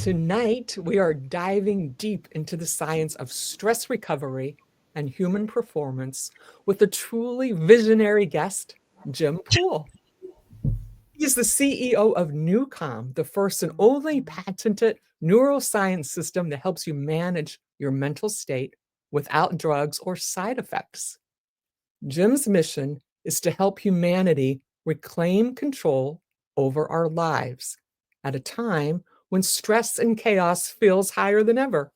Tonight, we are diving deep into the science of stress recovery and human performance with a truly visionary guest, Jim Poole. He's the CEO of NuCalm, the first and only patented neuroscience system that helps you manage your mental state without drugs or side effects. Jim's mission is to help humanity reclaim control over our lives at a time when stress and chaos feels higher than ever.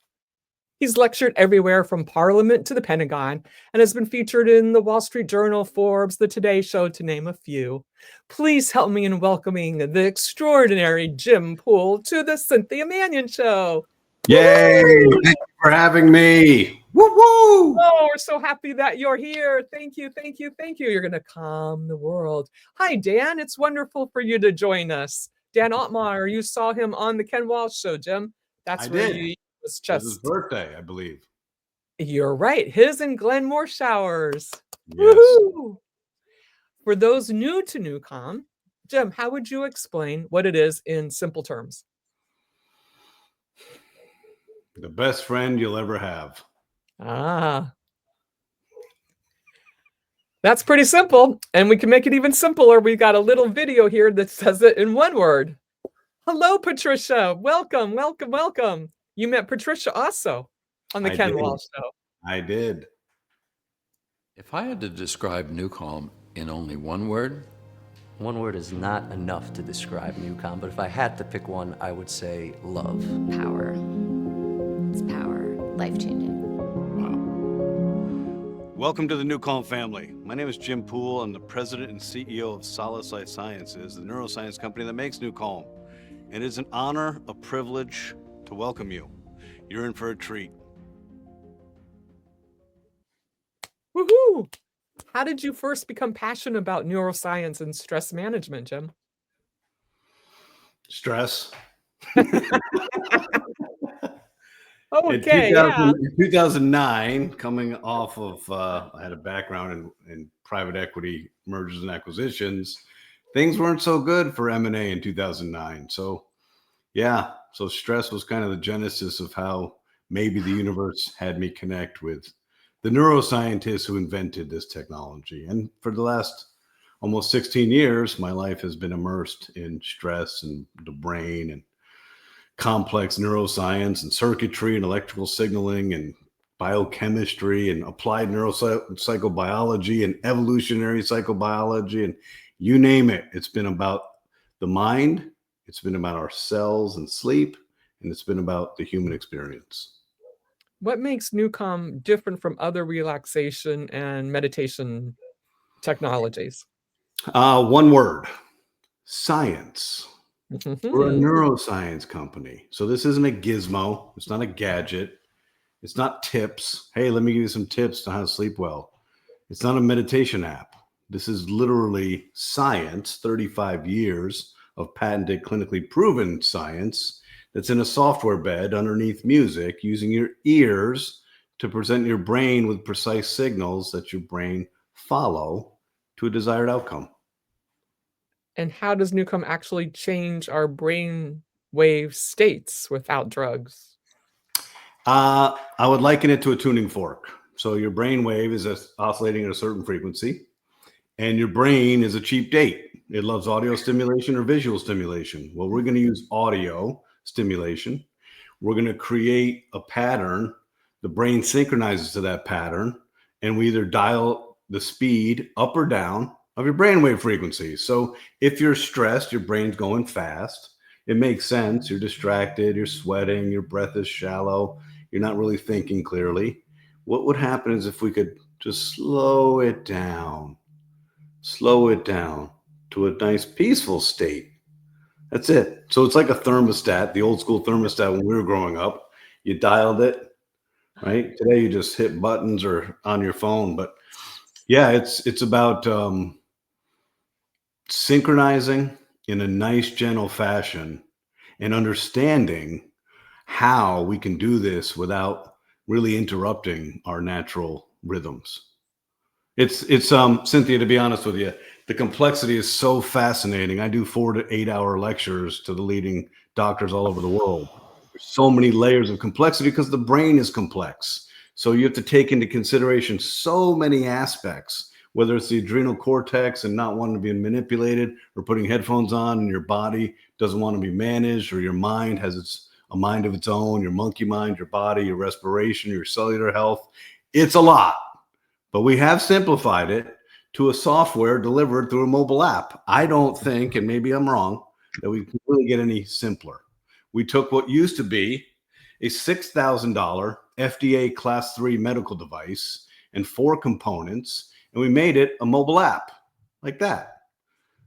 He's lectured everywhere from Parliament to the Pentagon and has been featured in the Wall Street Journal, Forbes, the Today Show, to name a few. Please help me in welcoming the extraordinary Jim Poole to the Cynthia Manion Show. Yay! Woo-hoo! Thank you for having me. Woo-hoo! Oh, we're so happy that you're here. Thank you, thank you, thank you. You're going to calm the world. Hi, Dan. It's wonderful for you to join us. Dan Altmaier, you saw him on the Ken Walsh Show, Jim. That's where you was just. It was his birthday, I believe. You're right. His and Glenn Morshower's. Yes. Woo-hoo! For those new to NuCalm, Jim, how would you explain what it is in simple terms? The best friend you'll ever have. That's pretty simple. And we can make it even simpler. We got a little video here that says it in one word. Hello, Patricia. Welcome, welcome, welcome. You met Patricia also on the Ken Walsh Show. I did. If I had to describe NuCalm in only one word is not enough to describe NuCalm, but if I had to pick one, I would say love. Power. It's power. Life-changing. Welcome to the NuCalm family. My name is Jim Poole. I'm the president and CEO of Solid Life Sciences, the neuroscience company that makes NuCalm. And it is an honor, a privilege to welcome you. You're in for a treat. Woohoo! How did you first become passionate about neuroscience and stress management, Jim? Stress. Okay, in 2009, coming off of, I had a background in private equity mergers and acquisitions. Things weren't so good for M&A in 2009. So stress was kind of the genesis of how maybe the universe had me connect with the neuroscientists who invented this technology. And for the last almost 16 years, my life has been immersed in stress and the brain and complex neuroscience and circuitry and electrical signaling and biochemistry and applied neuropsychobiology and evolutionary psychobiology and you name it. It's been about the mind, it's been about our cells and sleep, and it's been about the human experience. What makes NuCalm different from other relaxation and meditation technologies? One word: science. We're a neuroscience company. So this isn't a gizmo. It's not a gadget. It's not tips. Hey, let me give you some tips on how to sleep well. It's not a meditation app. This is literally science, 35 years of patented, clinically proven science that's in a software bed underneath music, using your ears to present your brain with precise signals that your brain follow to a desired outcome. And how does NuCalm actually change our brain wave states without drugs? I would liken it to a tuning fork. So your brain wave is oscillating at a certain frequency, and your brain is a cheap date. It loves audio stimulation or visual stimulation. Well, we're going to use audio stimulation. We're going to create a pattern. The brain synchronizes to that pattern, and we either dial the speed up or down of your brainwave frequency. So if you're stressed, your brain's going fast. It makes sense. You're distracted, you're sweating, your breath is shallow, you're not really thinking clearly. What would happen is if we could just slow it down to a nice peaceful state. That's it. So it's like a thermostat, the old school thermostat when we were growing up. You dialed it, right? Today you just hit buttons or on your phone. But yeah, it's about synchronizing in a nice, gentle fashion and understanding how we can do this without really interrupting our natural rhythms. It's Cynthia, to be honest with you, the complexity is so fascinating. I do 4 to 8 hour lectures to the leading doctors all over the world. so many layers of complexity because the brain is complex. So you have to take into consideration so many aspects, whether it's the adrenal cortex and not wanting to be manipulated, or putting headphones on and your body doesn't want to be managed, or your mind has a mind of its own, your monkey mind, your body, your respiration, your cellular health. It's a lot, but we have simplified it to a software delivered through a mobile app. I don't think, and maybe I'm wrong, that we can really get any simpler. We took what used to be a $6,000 FDA Class 3 medical device and 4 components, and we made it a mobile app like that.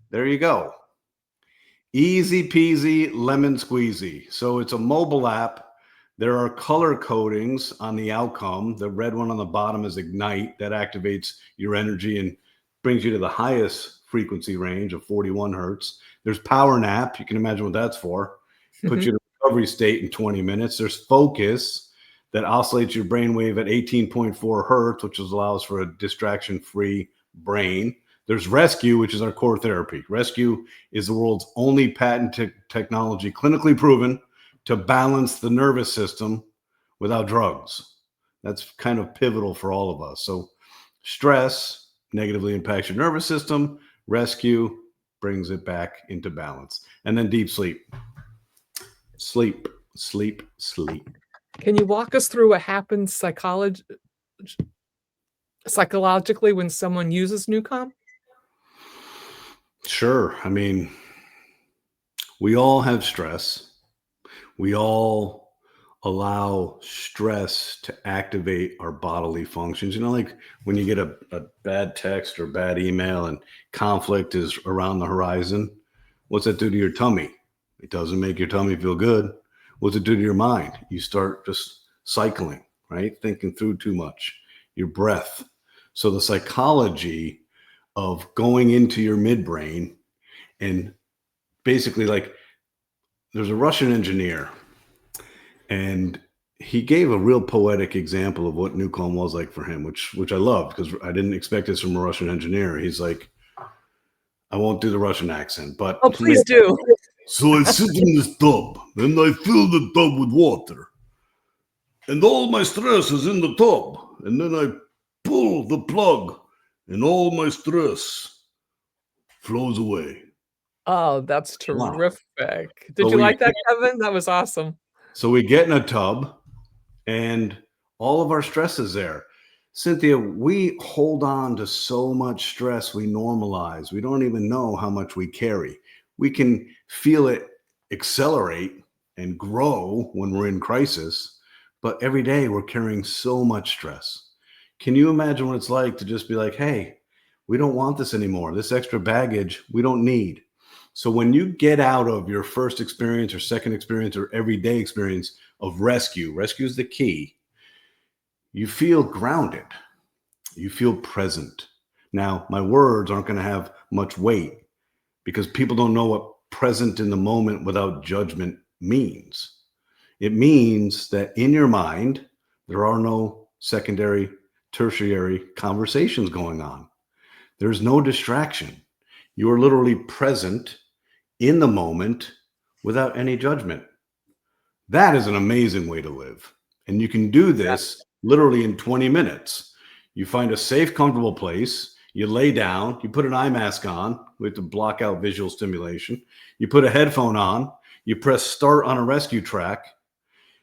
There you go. Easy peasy, lemon squeezy. So it's a mobile app. There are color codings on the outcome. The red one on the bottom is Ignite. That activates your energy and brings you to the highest frequency range of 41 hertz. There's Power Nap. You can imagine what that's for. Puts you in a recovery state in 20 minutes. There's Focus that oscillates your brainwave at 18.4 hertz, which allows for a distraction-free brain. There's Rescue, which is our core therapy. Rescue is the world's only patented technology, clinically proven, to balance the nervous system without drugs. That's kind of pivotal for all of us. So stress negatively impacts your nervous system. Rescue brings it back into balance. And then deep sleep. Sleep, sleep, sleep. Can you walk us through what happens psychologically when someone uses NuCalm? Sure. I mean, we all have stress. We all allow stress to activate our bodily functions. You know, like when you get a bad text or bad email and conflict is around the horizon, what's that do to your tummy? It doesn't make your tummy feel good. What's it do to your mind? You start just cycling, right? Thinking through too much, your breath. So the psychology of going into your midbrain, and basically, like, there's a Russian engineer, and he gave a real poetic example of what NuCalm was like for him, which I loved because I didn't expect this from a Russian engineer. He's like, I won't do the Russian accent, but Oh, please do. So I sit in this tub and I fill the tub with water, and all my stress is in the tub, and then I pull the plug and all my stress flows away. Oh, that's Wow. terrific. Did So you we- like that, Kevin? That was awesome. So we get in a tub and all of our stress is there. Cynthia, we hold on to so much stress we normalize. We don't even know how much we carry. We can feel it accelerate and grow when we're in crisis, but every day we're carrying so much stress. Can you imagine what it's like to just be like, hey, we don't want this anymore. This extra baggage we don't need. So when you get out of your first experience or second experience or everyday experience of rescue is the key. You feel grounded. You feel present. Now, my words aren't going to have much weight because people don't know what present in the moment without judgment means. It means that in your mind, there are no secondary, tertiary conversations going on. There's no distraction. You are literally present in the moment without any judgment. That is an amazing way to live. And you can do this literally in 20 minutes. You find a safe, comfortable place. You lay down. You put an eye mask on. We have to block out visual stimulation. You put a headphone on. You press start on a rescue track.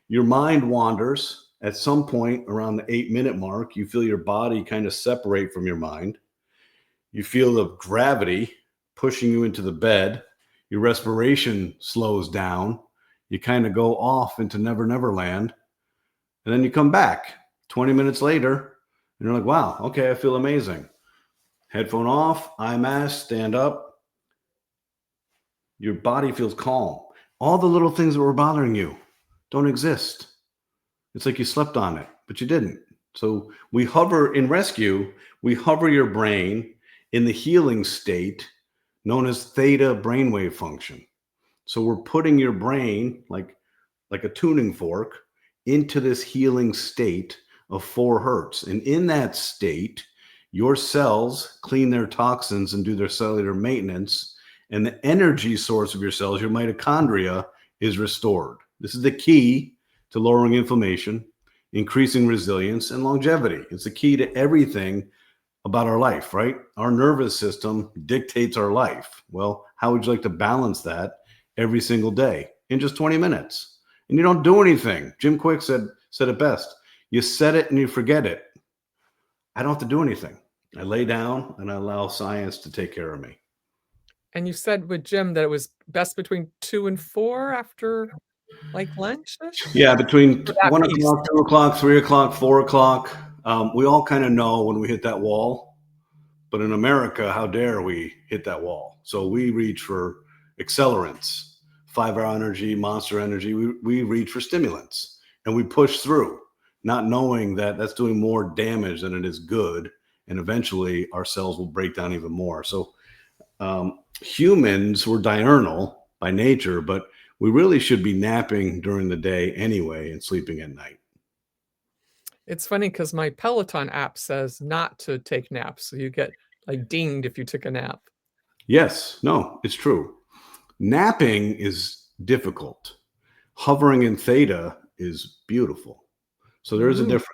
Your mind wanders. At some point around the 8-minute mark, you feel your body kind of separate from your mind. You feel the gravity pushing you into the bed. Your respiration slows down. You kind of go off into Never Never Land. And then you come back 20 minutes later and you're like, wow, okay, I feel amazing. Headphone off, eye mask, stand up. Your body feels calm. All the little things that were bothering you don't exist. It's like you slept on it, but you didn't. So we hover in rescue, we hover your brain in the healing state known as theta brainwave function. So we're putting your brain like a tuning fork into this healing state of 4 hertz. And in that state, your cells clean their toxins and do their cellular maintenance. And the energy source of your cells, your mitochondria, is restored. This is the key to lowering inflammation, increasing resilience, and longevity. It's the key to everything about our life, right? Our nervous system dictates our life. Well, how would you like to balance that every single day in just 20 minutes? And you don't do anything. Jim Quick said it best. You set it and you forget it. I don't have to do anything. I lay down and I allow science to take care of me. And you said with Jim that it was best between 2 and 4 after like lunch-ish? Yeah, between For that 1 piece. o'clock, 2 o'clock, 3 o'clock, 4 o'clock. We all kind of know when we hit that wall. But in America, how dare we hit that wall? So we reach for accelerants, 5-hour energy, monster energy. We reach for stimulants and we push through, not knowing that that's doing more damage than it is good. And eventually our cells will break down even more. So humans were diurnal by nature, but we really should be napping during the day anyway and sleeping at night. It's funny because my Peloton app says not to take naps, so you get like dinged if you took a nap. Yes, no, it's true. Napping is difficult. Hovering in theta is beautiful. So there is a difference.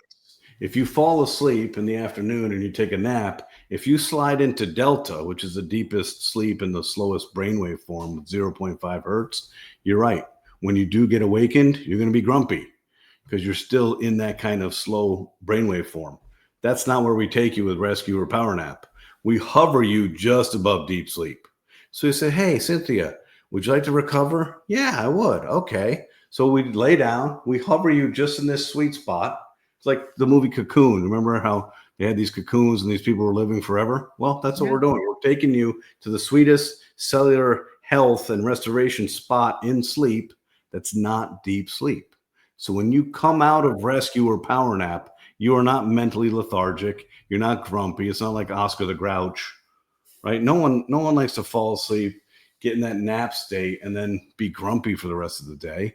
If you fall asleep in the afternoon and you take a nap, if you slide into delta, which is the deepest sleep and the slowest brainwave form with 0.5 hertz, you're right. When you do get awakened, you're going to be grumpy because you're still in that kind of slow brainwave form. That's not where we take you with rescue or power nap. We hover you just above deep sleep. So you say, hey, Cynthia, would you like to recover? Yeah, I would. Okay. So we lay down, we hover you just in this sweet spot. It's like the movie Cocoon. Remember how they had these cocoons and these people were living forever? Well, that's what we're doing. We're taking you to the sweetest cellular health and restoration spot in sleep that's not deep sleep. So when you come out of rescue or power nap, you are not mentally lethargic. You're not grumpy. It's not like Oscar the Grouch, right? No one likes to fall asleep, get in that nap state, and then be grumpy for the rest of the day.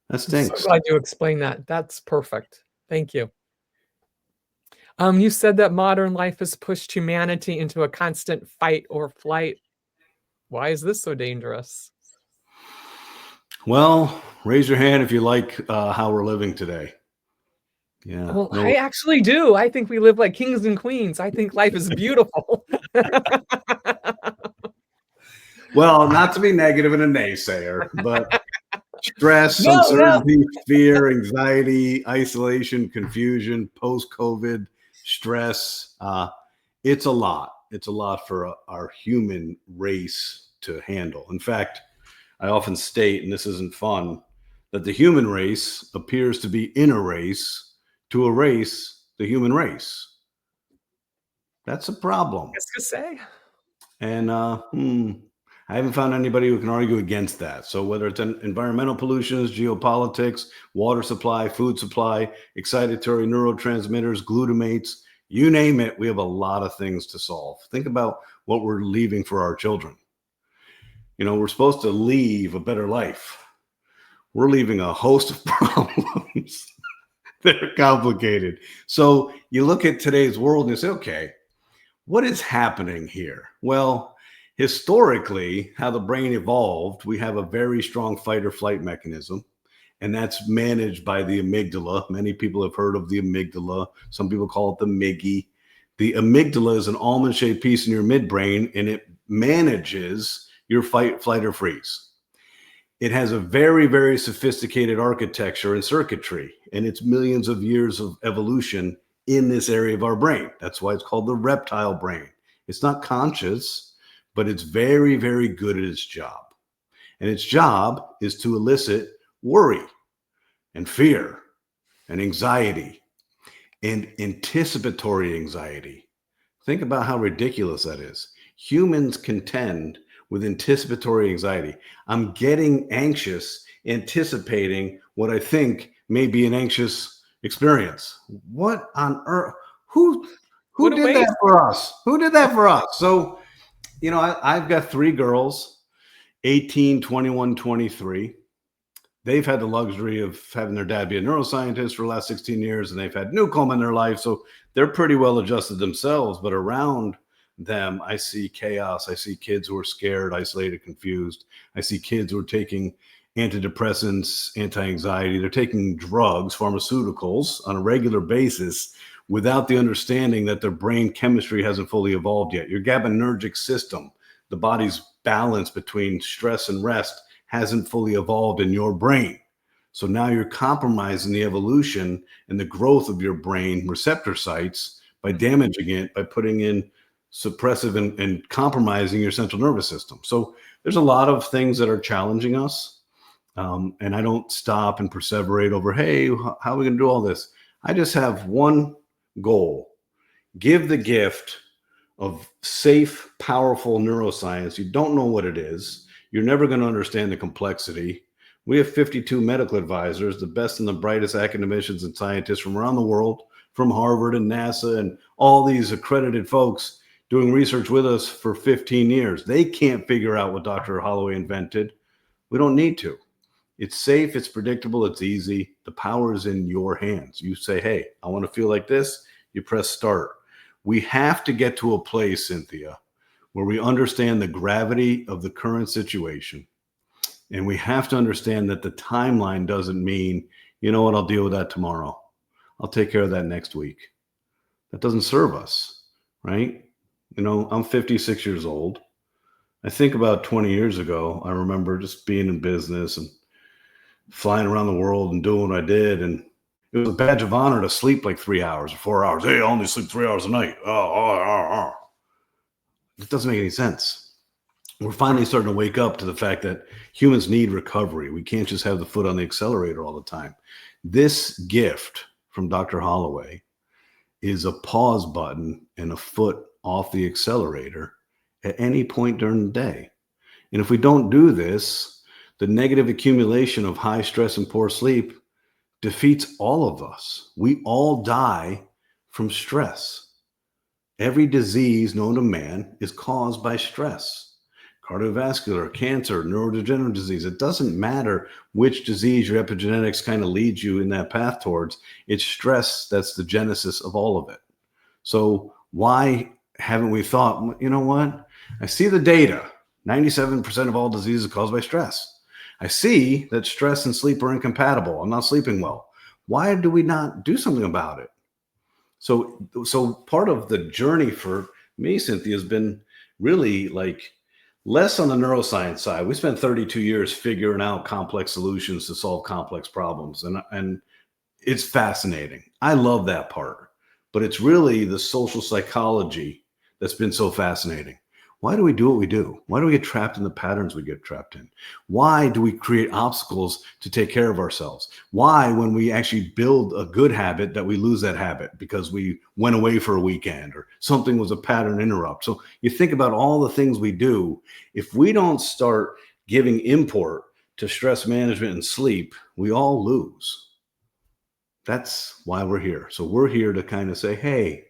That I'm stinks. so glad you explained that. That's perfect. Thank you. You said that modern life has pushed humanity into a constant fight or flight. Why is this so dangerous? Well, raise your hand if you like how we're living today. Yeah. Well, No, I actually do. I think we live like kings and queens. I think life is beautiful. well, not to be negative and a naysayer, but stress, No. uncertainty, fear, anxiety, isolation, confusion, post-COVID stress. It's a lot. It's a lot for our human race to handle. In fact, I often state, and this isn't fun, that the human race appears to be in a race to erase the human race. That's a problem. Just to say. And I haven't found anybody who can argue against that. So whether it's environmental pollutions, geopolitics, water supply, food supply, excitatory neurotransmitters, glutamates, you name it, we have a lot of things to solve. Think about what we're leaving for our children. You know, we're supposed to leave a better life. We're leaving a host of problems that are complicated. So you look at today's world and you say, okay, what is happening here? Well, historically, how the brain evolved, we have a very strong fight or flight mechanism, and that's managed by the amygdala. Many people have heard of the amygdala. Some people call it the Miggy. The amygdala is an almond-shaped piece in your midbrain, and it manages your fight, flight, or freeze. It has a very, very sophisticated architecture and circuitry, and it's millions of years of evolution in this area of our brain. That's why it's called the reptile brain. It's not conscious, but it's very, very good at its job. And its job is to elicit worry and fear and anxiety and anticipatory anxiety. Think about how ridiculous that is. Humans contend with anticipatory anxiety. I'm getting anxious, anticipating what I think may be an anxious experience. What on earth? Who did that for us? Who did that for us? So, you know, I've got 3 girls, 18, 21, 23. They've had the luxury of having their dad be a neuroscientist for the last 16 years, and they've had NuCalm in their life. So they're pretty well adjusted themselves, but around them, I see chaos. I see kids who are scared, isolated, confused. I see kids who are taking antidepressants, anti-anxiety. They're taking drugs, pharmaceuticals on a regular basis without the understanding that their brain chemistry hasn't fully evolved yet. Your GABAergic system, the body's balance between stress and rest, hasn't fully evolved in your brain. So now you're compromising the evolution and the growth of your brain receptor sites by damaging it, by putting in suppressive and compromising your central nervous system. So there's a lot of things that are challenging us. And I don't stop and perseverate over, hey, how are we going to do all this? I just have one goal: give the gift of safe, powerful neuroscience. You don't know what it is. You're never going to understand the complexity. We have 52 medical advisors, the best and the brightest academicians and scientists from around the world, from Harvard and NASA and all these accredited folks doing research with us for 15 years. They can't figure out what Dr. Holloway invented. We don't need to. It's safe, it's predictable, it's easy. The power is in your hands. You say, hey, I want to feel like this. You press start. We have to get to a place, Cynthia, where we understand the gravity of the current situation. And we have to understand that the timeline doesn't mean, you know what, I'll deal with that tomorrow. I'll take care of that next week. That doesn't serve us, right? You know, I'm 56 years old. I think about 20 years ago, I remember just being in business and flying around the world and doing what I did. And it was a badge of honor to sleep like 3 hours or 4 hours. Hey, I only sleep 3 hours a night. It doesn't make any sense. We're finally starting to wake up to the fact that humans need recovery. We can't just have the foot on the accelerator all the time. This gift from Dr. Holloway is a pause button and a foot off the accelerator at any point during the day. And if we don't do this, the negative accumulation of high stress and poor sleep defeats all of us. We all die from stress. Every disease known to man is caused by stress. Cardiovascular, cancer, neurodegenerative disease. It doesn't matter which disease your epigenetics kind of leads you in that path towards. It's stress that's the genesis of all of it. So why haven't we thought, you know what? I see the data. 97% of all diseases are caused by stress. I see that stress and sleep are incompatible. I'm not sleeping well. Why do we not do something about it? So part of the journey for me, Cynthia, has been really like less on the neuroscience side. We spent 32 years figuring out complex solutions to solve complex problems. And it's fascinating. I love that part. But it's really the social psychology that's been so fascinating. Why do we do what we do? Why do we get trapped in the patterns we get trapped in? Why do we create obstacles to take care of ourselves? Why, when we actually build a good habit, that we lose that habit because we went away for a weekend or something was a pattern interrupt? So you think about all the things we do. If we don't start giving import to stress management and sleep, we all lose. That's why we're here. So we're here to kind of say, hey,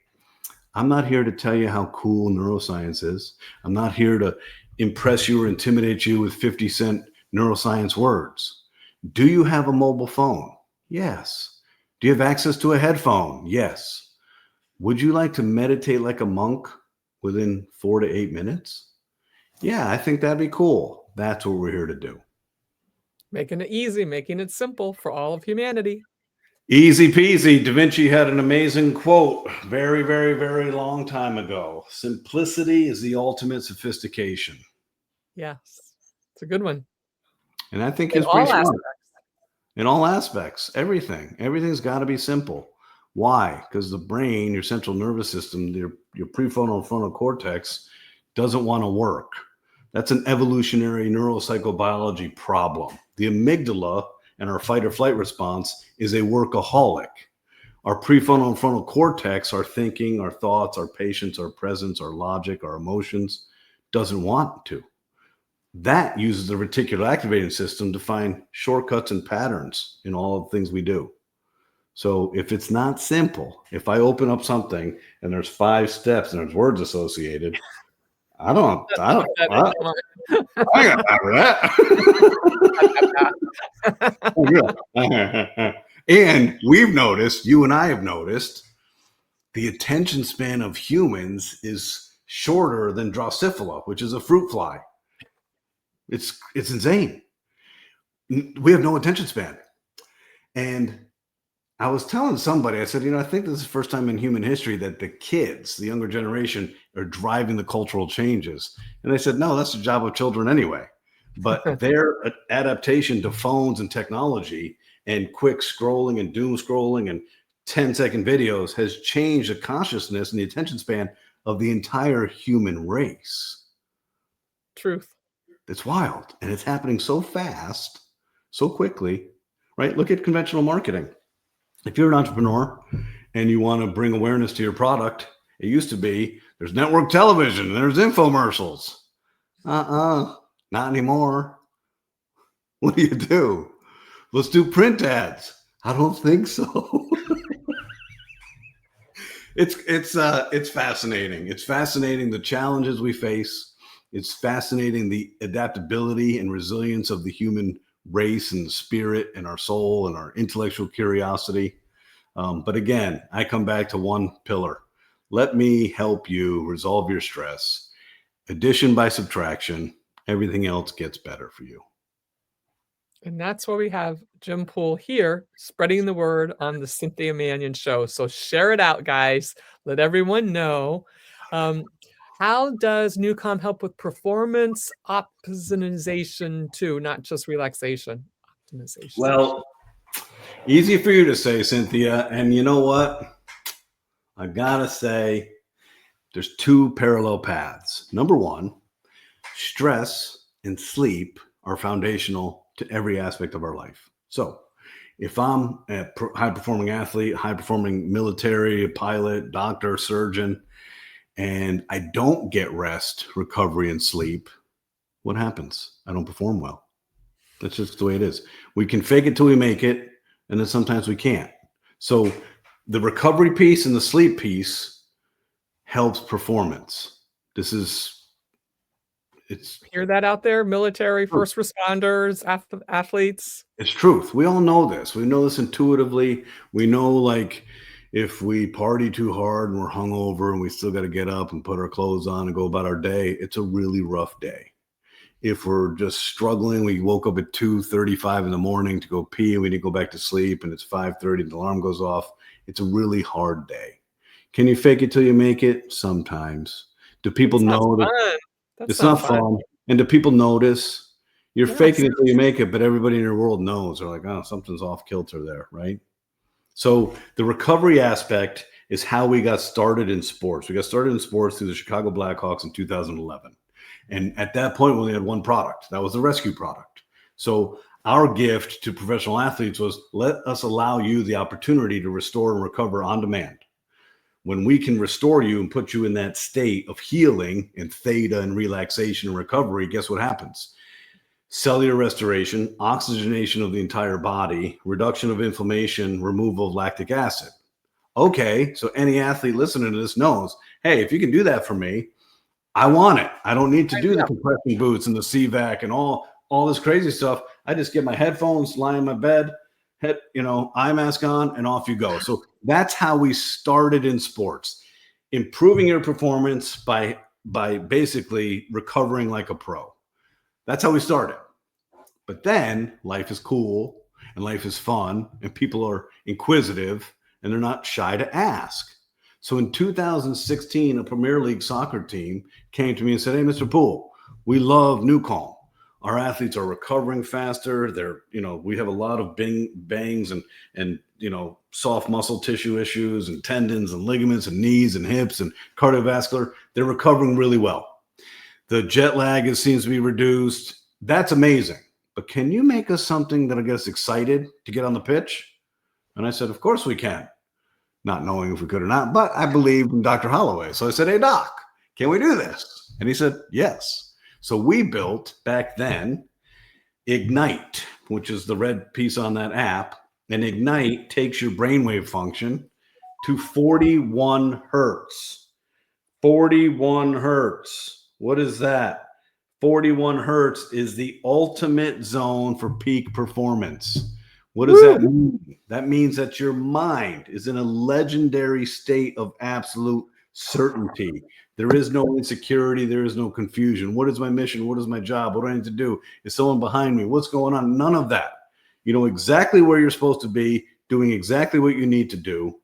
I'm not here to tell you how cool neuroscience is. I'm not here to impress you or intimidate you with 50-cent neuroscience words. Do you have a mobile phone? Yes. Do you have access to a headphone? Yes. Would you like to meditate like a monk within 4 to 8 minutes? Yeah, I think that'd be cool. That's what we're here to do. Making it easy, making it simple for all of humanity. Easy peasy. Da Vinci had an amazing quote very, very, very long time ago. Simplicity is the ultimate sophistication. Yes, it's a good one. And I think In he's pretty all smart. aspects. In all aspects, everything's got to be simple. Why? Because the brain, your central nervous system, your prefrontal and frontal cortex doesn't want to work. That's an evolutionary neuropsychobiology problem. The amygdala and our fight or flight response is a workaholic. Our prefrontal and frontal cortex, our thinking, our thoughts, our patience, our presence, our logic, our emotions, doesn't want to. That uses the reticular activating system to find shortcuts and patterns in all of the things we do. So if it's not simple, if I open up something and there's 5 steps and there's words associated, I got time for that. And we've noticed, you and I have noticed, the attention span of humans is shorter than Drosophila, which is a fruit fly. It's insane. we have no attention span. And I was telling somebody, I said, I think this is the first time in human history that the kids, the younger generation, are driving the cultural changes. And they said, no, that's the job of children anyway. But their adaptation to phones and technology and quick scrolling and doom scrolling and 10-second videos has changed the consciousness and the attention span of the entire human race. Truth. It's wild. And it's happening so fast, so quickly, right? Look at conventional marketing. If you're an entrepreneur and you want to bring awareness to your product, it used to be there's network television, and there's infomercials. Not anymore. What do? Let's do print ads. I don't think so. It's fascinating. It's fascinating the challenges we face. It's fascinating the adaptability and resilience of the human race and the spirit and our soul and our intellectual curiosity. But again, I come back to one pillar. Let me help you resolve your stress. Addition by subtraction, everything else gets better for you. And that's why we have Jim Poole here spreading the word on the Cynthia Manion show. So share it out, guys. Let everyone know. How does NuCalm help with performance optimization too, not just relaxation? Optimization. Well, easy for you to say, Cynthia. And you know what? I gotta say, there's two parallel paths. Number one, stress and sleep are foundational to every aspect of our life. So if I'm a high-performing athlete, high-performing military, pilot, doctor, surgeon, and I don't get rest, recovery, and sleep, what happens? I don't perform well. That's just the way it is. We can fake it till we make it, and then sometimes we can't. So the recovery piece and the sleep piece helps performance. Hear that out there, military, first responders, athletes. It's truth. We all know this. We know this intuitively. We know, like, if we party too hard and we're hungover and we still got to get up and put our clothes on and go about our day, it's a really rough day. If we're just struggling, we woke up at 2:35 in the morning to go pee and we need to go back to sleep and it's 5:30 and the alarm goes off, it's a really hard day. Can you fake it till you make it? Sometimes. Do people know that? It's not fun. And do people notice? You're faking it till you make it, but everybody in your world knows. They're like, oh, something's off kilter there, right? So the recovery aspect is how we got started in sports. We got started in sports through the Chicago Blackhawks in 2011. And at that point, we only had one product. That was the rescue product. So our gift to professional athletes was, let us allow you the opportunity to restore and recover on demand. When we can restore you and put you in that state of healing and theta and relaxation and recovery, guess what happens? Cellular restoration, oxygenation of the entire body, reduction of inflammation, removal of lactic acid. Okay, so any athlete listening to this knows, hey, if you can do that for me, I want it. I don't need to do the compression boots and the CVAC and all this crazy stuff. I just get my headphones, lie in my bed, eye mask on, and off you go. So that's how we started in sports, improving your performance by basically recovering like a pro. That's how we started. But then life is cool and life is fun and people are inquisitive and they're not shy to ask. So in 2016, a Premier League soccer team came to me and said, hey, Mr. Poole, we love NuCalm. Our athletes are recovering faster. We have a lot of bangs and soft muscle tissue issues and tendons and ligaments and knees and hips and cardiovascular. They're recovering really well. The jet lag seems to be reduced. That's amazing. But can you make us something that'll get us excited to get on the pitch? And I said, of course we can. Not knowing if we could or not, but I believed in Dr. Holloway. So I said, hey, Doc, can we do this? And he said, yes. So we built back then Ignite, which is the red piece on that app. And Ignite takes your brainwave function to 41 hertz. 41 hertz. What is that? 41 hertz is the ultimate zone for peak performance. What does that mean? That means that your mind is in a legendary state of absolute certainty. There is no insecurity. There is no confusion. What is my mission? What is my job? What do I need to do? Is someone behind me? What's going on? None of that. You know exactly where you're supposed to be, doing exactly what you need to do.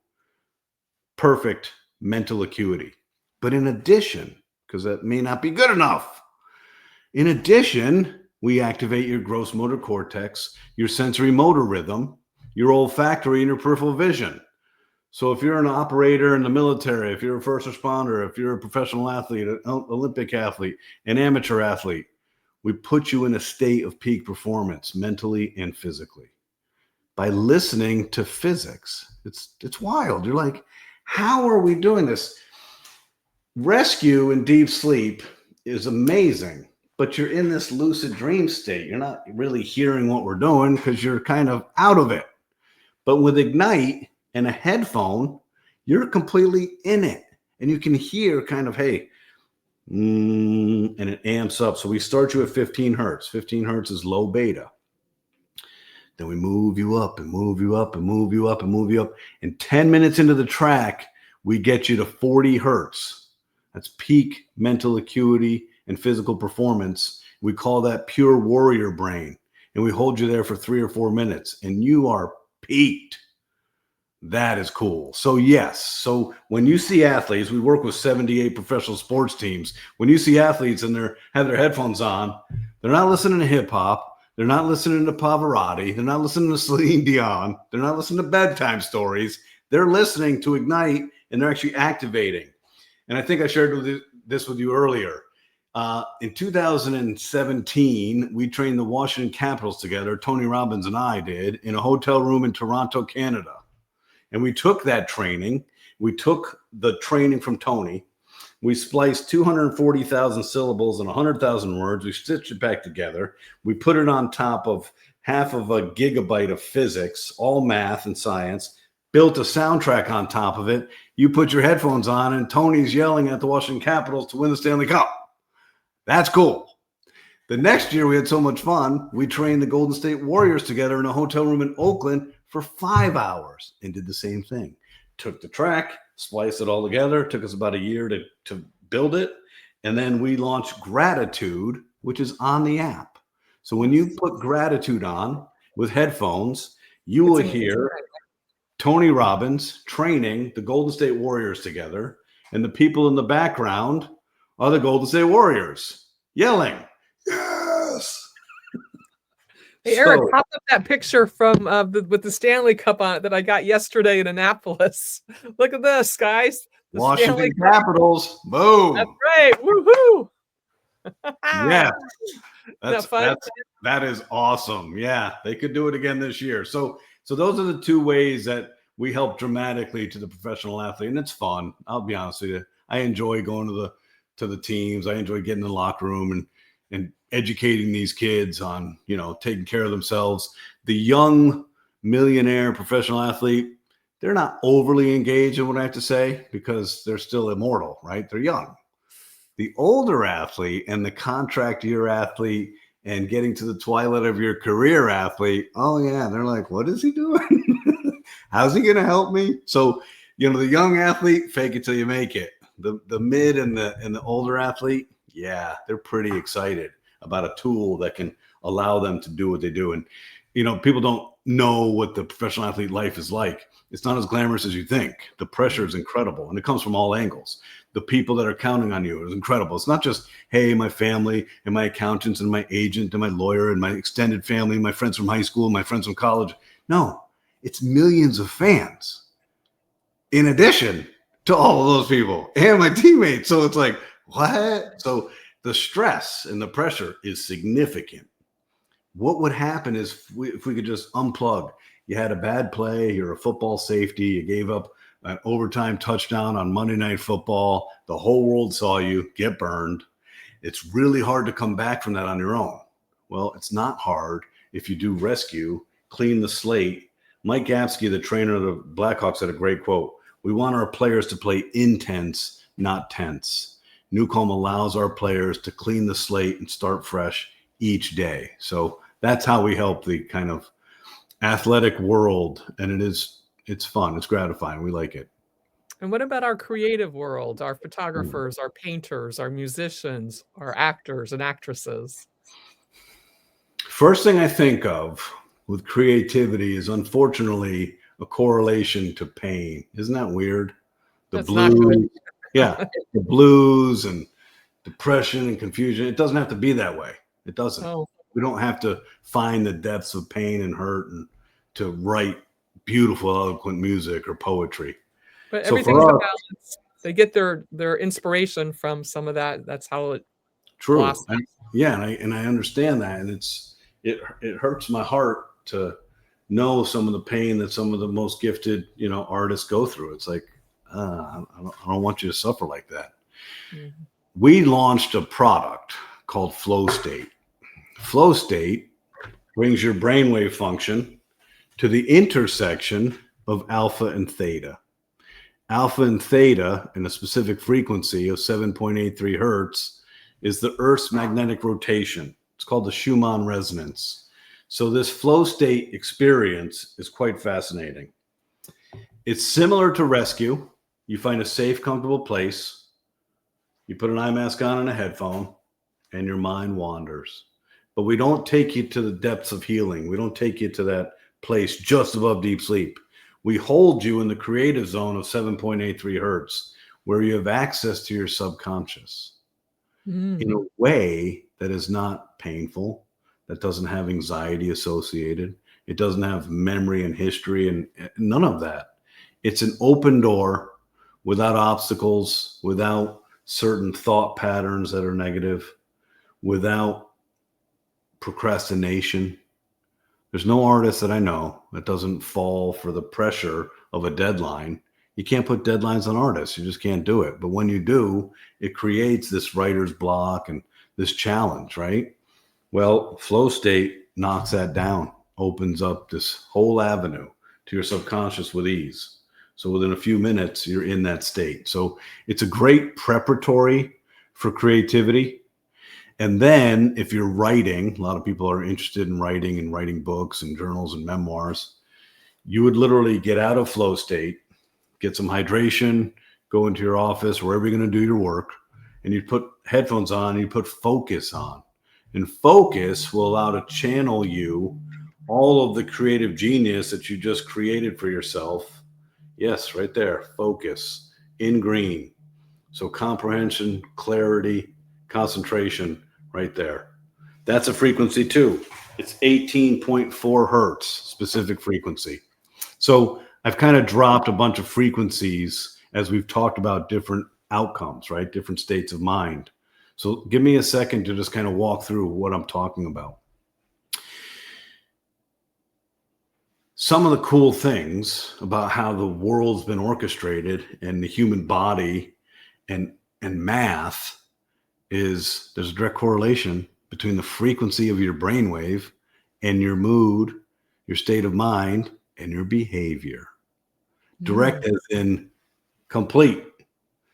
Perfect mental acuity. But in addition, because that may not be good enough, in addition, we activate your gross motor cortex, your sensory motor rhythm, your olfactory, and your peripheral vision. So if you're an operator in the military, if you're a first responder, if you're a professional athlete, an Olympic athlete, an amateur athlete, we put you in a state of peak performance mentally and physically by listening to physics. It's wild. You're like, how are we doing this? Rescue in deep sleep is amazing, but you're in this lucid dream state. You're not really hearing what we're doing because you're kind of out of it. But with Ignite and a headphone, you're completely in it. And you can hear kind of, hey, and it amps up. So we start you at 15 hertz. 15 hertz is low beta. Then we move you up and move you up and move you up and move you up. And 10 minutes into the track, we get you to 40 hertz. That's peak mental acuity and physical performance. We call that pure warrior brain. And we hold you there for 3 or 4 minutes. And you are peaked. That is cool. So yes. So when you see athletes, we work with 78 professional sports teams. When you see athletes and they have their headphones on, they're not listening to hip hop. They're not listening to Pavarotti. They're not listening to Celine Dion. They're not listening to bedtime stories. They're listening to Ignite, and they're actually activating. And I think I shared this with you earlier. In 2017, we trained the Washington Capitals together. Tony Robbins and I did in a hotel room in Toronto, Canada. And we took that training. We took the training from Tony. We spliced 240,000 syllables and 100,000 words. We stitched it back together. We put it on top of half of a gigabyte of physics, all math and science, built a soundtrack on top of it. You put your headphones on and Tony's yelling at the Washington Capitals to win the Stanley Cup. That's cool. The next year, we had so much fun. We trained the Golden State Warriors together in a hotel room in Oakland for 5 hours and did the same thing. Took the track, spliced it all together. Took us about a year to build it. And then we launched Gratitude, which is on the app. So when you put Gratitude on with headphones, you will hear Tony Robbins training the Golden State Warriors together. And the people in the background are the Golden State Warriors yelling. Yes. Hey, Eric, pop up that picture from with the Stanley Cup on it that I got yesterday in Annapolis. Look at this, guys. The Washington Capitals. Boom. That's right. Woohoo. Yeah. That is awesome. Yeah, they could do it again this year. So those are the two ways that we help dramatically to the professional athlete, and it's fun. I'll be honest with you. I enjoy going to the teams. I enjoy getting in the locker room and educating these kids on, taking care of themselves. The young millionaire professional athlete, they're not overly engaged in what I have to say because they're still immortal, right? They're young. The older athlete and the contract year athlete and getting to the twilight of your career athlete, oh yeah, they're like, what is he doing? How's he going to help me? So, the young athlete, fake it till you make it. The mid and the older athlete, yeah, they're pretty excited about a tool that can allow them to do what they do. And, people don't know what the professional athlete life is like. It's not as glamorous as you think. The pressure is incredible, and it comes from all angles. The people that are counting on you is incredible. It's not just, hey, my family and my accountants and my agent and my lawyer and my extended family, my friends from high school, my friends from college. No, it's millions of fans in addition to all of those people and my teammates. So it's like, what? So the stress and the pressure is significant. What would happen is if we could just unplug. You had a bad play, you're a football safety, you gave up an overtime touchdown on Monday Night Football. The whole world saw you get burned. It's really hard to come back from that on your own. Well, it's not hard if you do rescue, clean the slate. Mike Gapsky, the trainer of the Blackhawks, had a great quote. We want our players to play intense, not tense. NuCalm allows our players to clean the slate and start fresh each day. So that's how we help the kind of athletic world. And it's fun. It's gratifying. We like it. And what about our creative world, our photographers, our painters, our musicians, our actors and actresses? First thing I think of with creativity is unfortunately a correlation to pain. Isn't that weird? The That's not good. blues, yeah, the blues and depression and confusion. It doesn't have to be that way. It doesn't. Oh, We don't have to find the depths of pain and hurt and to write beautiful, eloquent music or poetry. but So everything's a for us, balance. They get their inspiration from some of that. That's how it true. blossoms. Yeah, and I understand that, and it hurts my heart to know some of the pain that some of the most gifted artists go through. It's like I don't want you to suffer like that. Mhm. We launched a product called Flow State. Flow State brings your brainwave function to the intersection of alpha and theta. Alpha and theta in a specific frequency of 7.83 hertz is the Earth's magnetic rotation. It's called the Schumann resonance. So this flow state experience is quite fascinating. It's similar to rescue. You find a safe, comfortable place. You put an eye mask on and a headphone, and your mind wanders. But we don't take you to the depths of healing. We don't take you to that place just above deep sleep. We hold you in the creative zone of 7.83 hertz, where you have access to your subconscious in a way that is not painful, that doesn't have anxiety associated. It doesn't have memory and history and none of that. It's an open door without obstacles, without certain thought patterns that are negative, without procrastination. There's no artist that I know that doesn't fall for the pressure of a deadline. You can't put deadlines on artists. You just can't do it. But when you do, it creates this writer's block and this challenge, right? Well, flow state knocks that down, opens up this whole avenue to your subconscious with ease. So within a few minutes, you're in that state. So it's a great preparatory for creativity. And then if you're writing, a lot of people are interested in writing and writing books and journals and memoirs. You would literally get out of flow state, get some hydration, go into your office, wherever you're going to do your work, and you put headphones on and you put focus on. And focus will allow to channel you all of the creative genius that you just created for yourself. Yes, right there, focus in green. So comprehension, clarity, concentration right there. That's a frequency too. It's 18.4 hertz specific frequency. So I've kind of dropped a bunch of frequencies as we've talked about different outcomes, right? Different states of mind. So give me a second to just kind of walk through what I'm talking about. Some of the cool things about how the world's been orchestrated and the human body and math is there's a direct correlation between the frequency of your brainwave and your mood, your state of mind, and your behavior. Direct as in complete.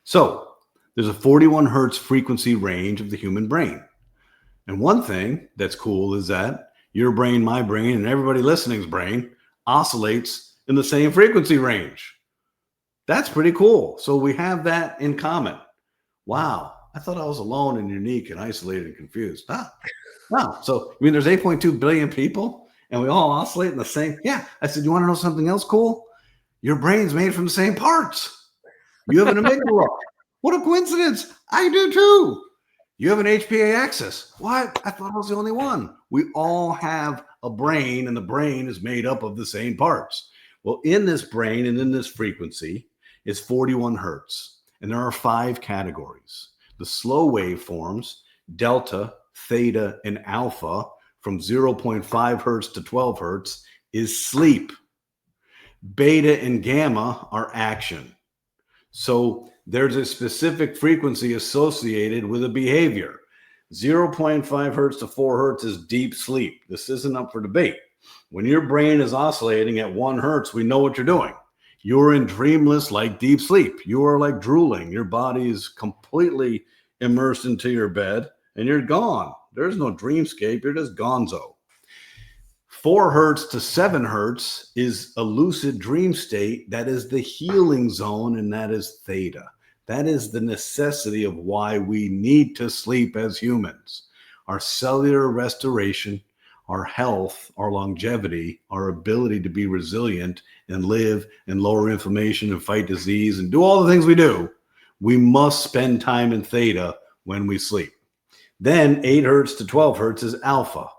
So there's a 41 hertz frequency range of the human brain. And one thing that's cool is that your brain, my brain, and everybody listening's brain oscillates in the same frequency range. That's pretty cool. So we have that in common. Wow. I thought I was alone and unique and isolated and confused. Wow. So, I mean, there's 8.2 billion people and we all oscillate in the same. Yeah. I said, you want to know something else cool? Your brain's made from the same parts. You have an amygdala. What a coincidence. I do too. You have an HPA axis. What? I thought I was the only one. We all have a brain, and the brain is made up of the same parts. Well, in this brain and in this frequency is 41 hertz, and there are 5 categories. The slow wave forms, delta, theta, and alpha, from 0.5 hertz to 12 hertz, is sleep. Beta and gamma are action. So there's a specific frequency associated with a behavior. 0.5 hertz to 4 hertz is deep sleep. This isn't up for debate. When your brain is oscillating at 1 hertz, we know what you're doing. You're in dreamless, like deep sleep. You are like drooling. Your body is completely immersed into your bed and you're gone. There's no dreamscape. You're just gonzo. 4 hertz to 7 hertz is a lucid dream state. That is the healing zone, and that is theta. That is the necessity of why we need to sleep as humans. Our cellular restoration, our health, our longevity, our ability to be resilient and live and lower inflammation and fight disease and do all the things we do, we must spend time in theta when we sleep. Then 8 hertz to 12 hertz is alpha.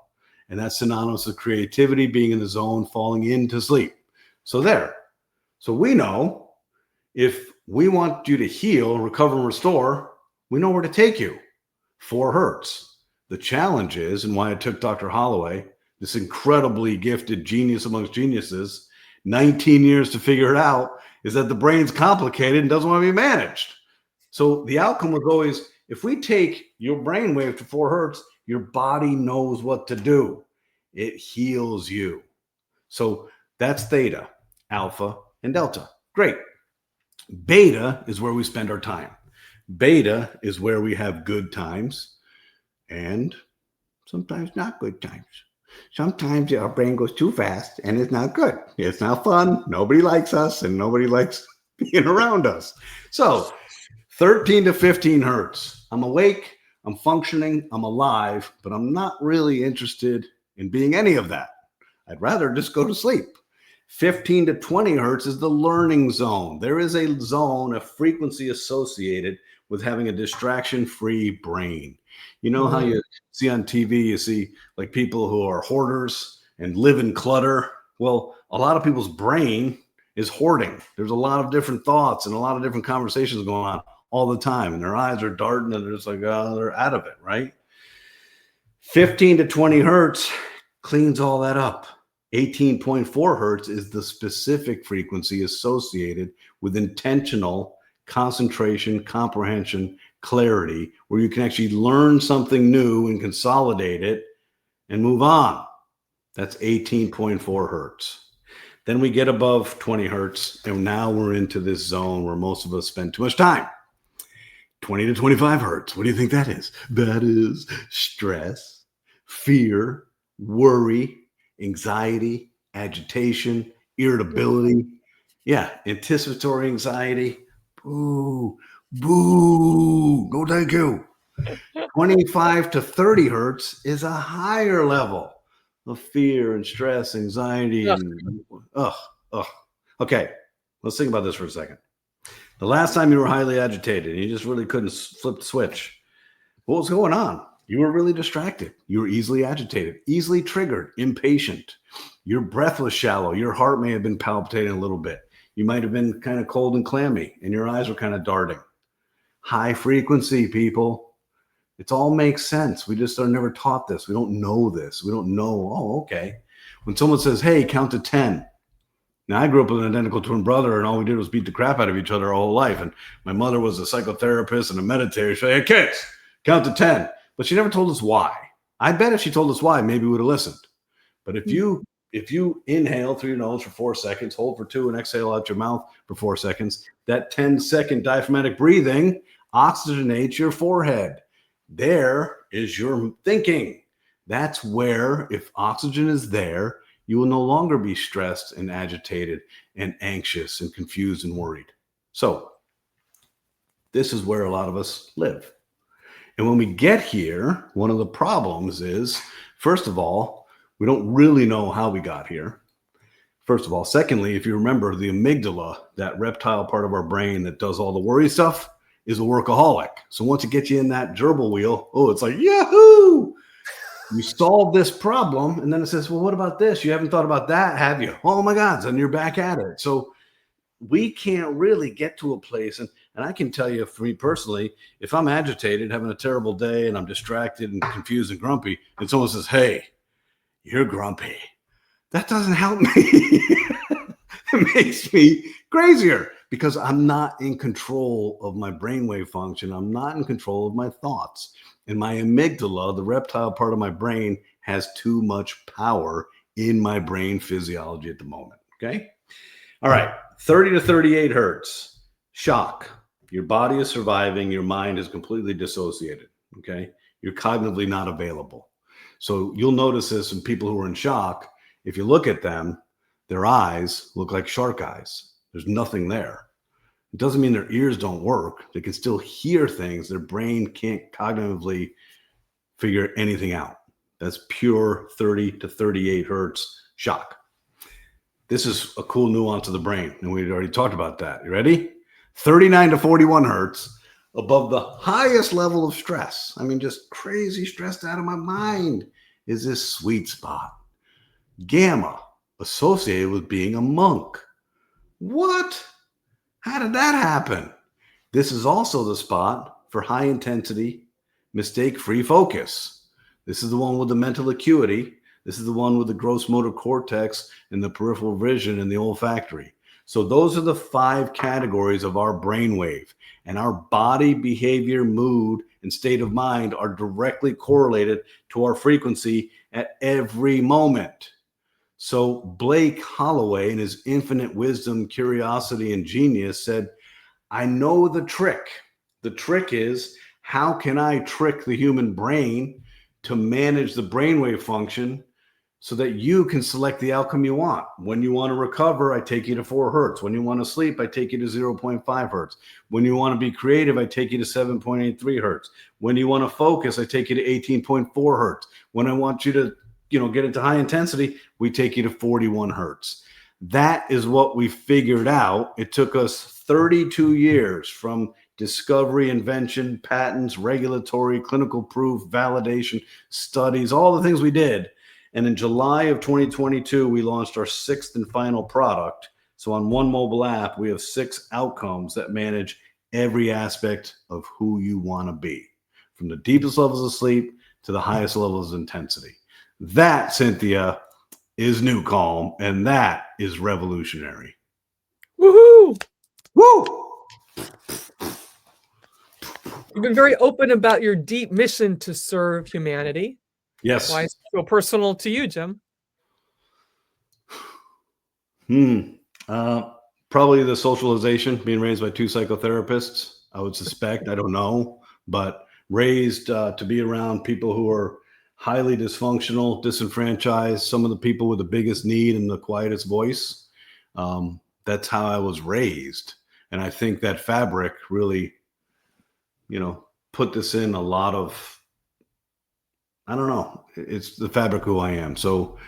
And that's synonymous with creativity, being in the zone, falling into sleep. So there. So we know if we want you to heal, recover, and restore, we know where to take you. 4 hertz. The challenge is, and why I took Dr. Holloway, this incredibly gifted genius amongst geniuses, 19 years to figure it out, is that the brain's complicated and doesn't want to be managed. So the outcome was always, if we take your brainwave to 4 hertz, your body knows what to do. It heals you. So that's theta, alpha, and delta. Great. Beta is where we spend our time. Beta is where we have good times and sometimes not good times. Sometimes our brain goes too fast and it's not good. It's not fun. Nobody likes us and nobody likes being around us. So 13 to 15 hertz. I'm awake, I'm functioning, I'm alive, but I'm not really interested in being any of that. I'd rather just go to sleep. 15 to 20 hertz is the learning zone. There is a zone, a frequency associated with having a distraction-free brain. You know how you see on TV, you see like people who are hoarders and live in clutter? Well, a lot of people's brain is hoarding. There's a lot of different thoughts and a lot of different conversations going on all the time, and their eyes are darting and they're just like, oh, they're out of it, right? 15 to 20 hertz cleans all that up. 18.4 hertz is the specific frequency associated with intentional concentration, comprehension, clarity, where you can actually learn something new and consolidate it and move on. That's 18.4 hertz. Then we get above 20 hertz, and now we're into this zone where most of us spend too much time. 20 to 25 hertz. What do you think that is? That is stress, fear, worry, anxiety, agitation, irritability. Yeah, anticipatory anxiety. Boo, boo, no thank you. 25 to 30 hertz is a higher level of fear and stress, anxiety, and Okay, let's think about this for a second. The last time you were highly agitated and you just really couldn't flip the switch, what was going on? You were really distracted. You were easily agitated, easily triggered, impatient. Your breath was shallow. Your heart may have been palpitating a little bit. You might have been kind of cold and clammy, and your eyes were kind of darting. High frequency, people. It all makes sense. We just are never taught this. We don't know this. We don't know, oh, okay. When someone says, hey, count to 10. Now, I grew up with an identical twin brother, and all we did was beat the crap out of each other our whole life. And my mother was a psychotherapist and a meditator. She'd say, hey, kids, count to 10. But she never told us why. I bet if she told us why, maybe we would have listened. But if you inhale through your nose for 4 seconds, hold for 2, and exhale out your mouth for 4 seconds, that 10-second diaphragmatic breathing oxygenates your forehead. There is your thinking. That's where, if oxygen is there, you will no longer be stressed and agitated and anxious and confused and worried. So this is where a lot of us live. And when we get here, one of the problems is, first of all, we don't really know how we got here. First of all. Secondly, if you remember, the amygdala, that reptile part of our brain that does all the worry stuff, is a workaholic. So once it gets you in that gerbil wheel, it's like, yahoo! You solve this problem, and then it says, well, what about this? You haven't thought about that, have you? Oh my God, then you're back at it. So we can't really get to a place, and I can tell you, for me personally, if I'm agitated, having a terrible day, and I'm distracted and confused and grumpy, and someone says, hey, you're grumpy, that doesn't help me. It makes me crazier because I'm not in control of my brainwave function. I'm not in control of my thoughts. And my amygdala, the reptile part of my brain, has too much power in my brain physiology at the moment. Okay. All right. 30 to 38 hertz. Shock. Your body is surviving. Your mind is completely dissociated. Okay. You're cognitively not available. So you'll notice this in people who are in shock if you look at them, their eyes look like shark eyes. There's nothing there. It doesn't mean their ears don't work. They can still hear things. Their brain can't cognitively figure anything out. That's pure 30 to 38 hertz shock. This is a cool nuance of the brain, and we already talked about that. You ready? 39 to 41 hertz above the highest level of stress. I mean, just crazy stressed out of my mind is this sweet spot. Gamma, associated with being a monk. What? How did that happen? This is also the spot for high intensity, mistake-free focus. This is the one with the mental acuity. This is the one with the gross motor cortex and the peripheral vision and the olfactory. So those are the 5 categories of our brainwave, and our body, behavior, mood, and state of mind are directly correlated to our frequency at every moment. So Blake Holloway, in his infinite wisdom, curiosity, and genius, said, I know the trick. The trick is, how can I trick the human brain to manage the brainwave function so that you can select the outcome you want? When you want to recover, I take you to 4 hertz. When you want to sleep, I take you to 0.5 hertz. When you want to be creative, I take you to 7.83 hertz. When you want to focus, I take you to 18.4 hertz. When I want you to get into high intensity, we take you to 41 hertz. That is what we figured out. It took us 32 years from discovery, invention, patents, regulatory, clinical proof, validation, studies, all the things we did. And in July of 2022, we launched our 6th and final product. So on one mobile app, we have 6 outcomes that manage every aspect of who you want to be, from the deepest levels of sleep to the highest levels of intensity. That, Cynthia, is NuCalm, and that is revolutionary. Woohoo! Woo! You've been very open about your deep mission to serve humanity. Yes. Why is it so personal to you, Jim? Probably the socialization, being raised by 2 psychotherapists, I would suspect. I don't know, but raised to be around people who are highly dysfunctional, disenfranchised, some of the people with the biggest need and the quietest voice. That's how I was raised. And I think that fabric really, put this in a lot of, I don't know, it's the fabric of who I am. So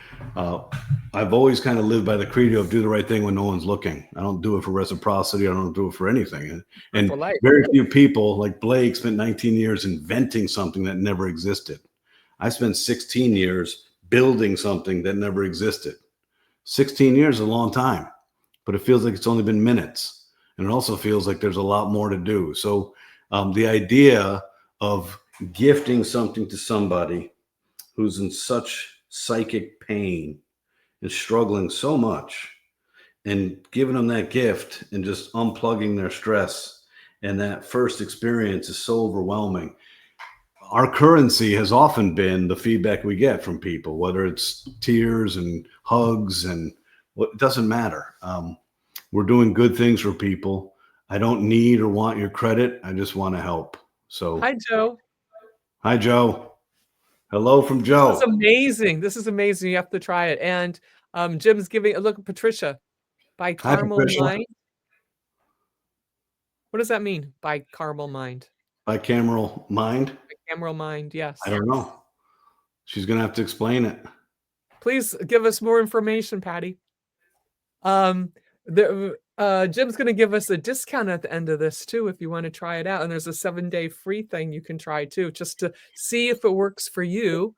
I've always kind of lived by the credo of do the right thing when no one's looking. I don't do it for reciprocity. I don't do it for anything. And For life. very few people, like Blake, spent 19 years inventing something that never existed. I spent 16 years building something that never existed. 16 years is a long time, but it feels like it's only been minutes. And it also feels like there's a lot more to do. So the idea of gifting something to somebody who's in such psychic pain and struggling so much, and giving them that gift and just unplugging their stress, and that first experience is so overwhelming. Our currency has often been the feedback we get from people, whether it's tears and hugs, and it doesn't matter. We're doing good things for people. I don't need or want your credit. I just want to help. So, Hi, Joe. Hi, Joe. Hello from Joe. This is amazing. This is amazing. You have to try it. And Jim's giving a look at Patricia by Caramel Patricia. Mind. What does that mean by Caramel Mind? By Cameral Mind? By Caramel Mind, yes. I don't know. She's going to have to explain it. Please give us more information, Patty. Jim's going to give us a discount at the end of this too, if you want to try it out. And there's a 7-day free thing you can try too, just to see if it works for you,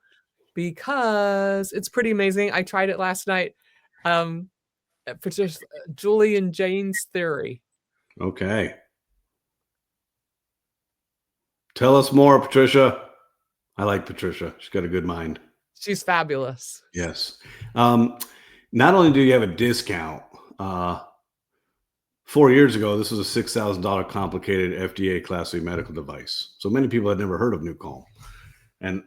because it's pretty amazing. I tried it last night. For just Julie and Jane's theory. Okay. Tell us more, Patricia. I like Patricia. She's got a good mind. She's fabulous. Yes. Not only do you have a discount, 4 years ago, this was a $6,000 complicated FDA Class C medical device. So many people had never heard of NuCalm. And,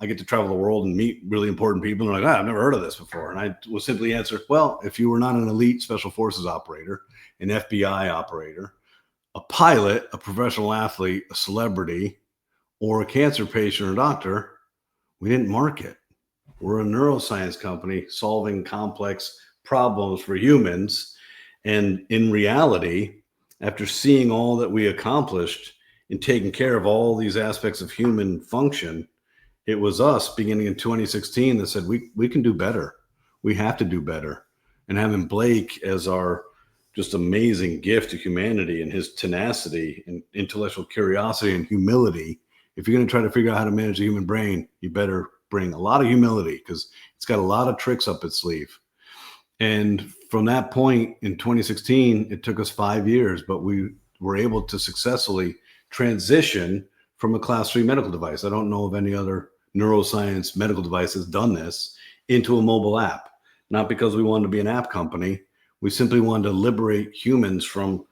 I get to travel the world and meet really important people. And they're like, I've never heard of this before. And I will simply answer, well, if you were not an elite special forces operator, an FBI operator, a pilot, a professional athlete, a celebrity, or a cancer patient or doctor, we didn't market. We're a neuroscience company solving complex problems for humans. And in reality, after seeing all that we accomplished in taking care of all these aspects of human function, it was us beginning in 2016 that said, we can do better. We have to do better. And having Blake as our just amazing gift to humanity and his tenacity and intellectual curiosity and humility. If you're going to try to figure out how to manage the human brain, you better bring a lot of humility because it's got a lot of tricks up its sleeve. And from that point in 2016, it took us 5 years, but we were able to successfully transition from a class 3 medical device. I don't know of any other neuroscience medical device that's done this into a mobile app. Not because we wanted to be an app company. We simply wanted to liberate humans from